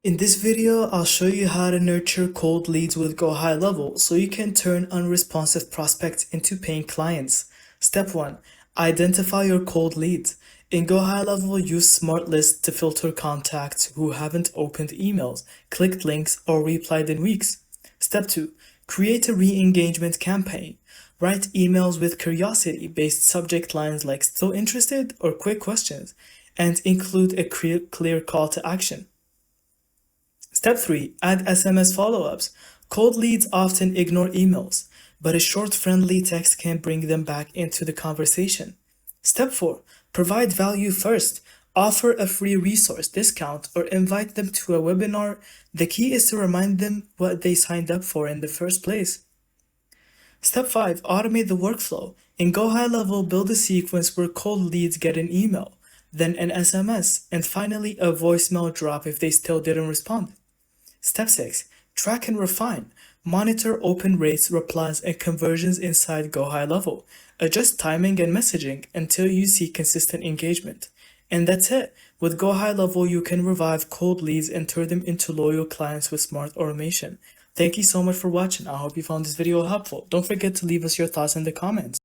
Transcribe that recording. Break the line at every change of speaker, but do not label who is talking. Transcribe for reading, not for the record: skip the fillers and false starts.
In this video, I'll show you how to nurture cold leads with GoHighLevel so you can turn unresponsive prospects into paying clients. Step 1. Identify your cold leads. In GoHighLevel, use smart lists to filter contacts who haven't opened emails, clicked links, or replied in weeks. Step 2. Create a re-engagement campaign. Write emails with curiosity-based subject lines like "still interested" or "quick questions," and include a clear call to action. Step 3. Add SMS follow-ups. Cold leads often ignore emails, but a short friendly text can bring them back into the conversation. Step 4. Provide value first. Offer a free resource discount or invite them to a webinar. The key is to remind them what they signed up for in the first place. Step 5. Automate the workflow. In GoHighLevel, build a sequence where cold leads get an email, then an SMS, and finally a voicemail drop if they still didn't respond. Step 6. Track and refine. Monitor open rates, replies, and conversions inside GoHighLevel. Adjust timing and messaging until you see consistent engagement. And that's it. With GoHighLevel, you can revive cold leads and turn them into loyal clients with smart automation. Thank you so much for watching. I hope you found this video helpful. Don't forget to leave us your thoughts in the comments.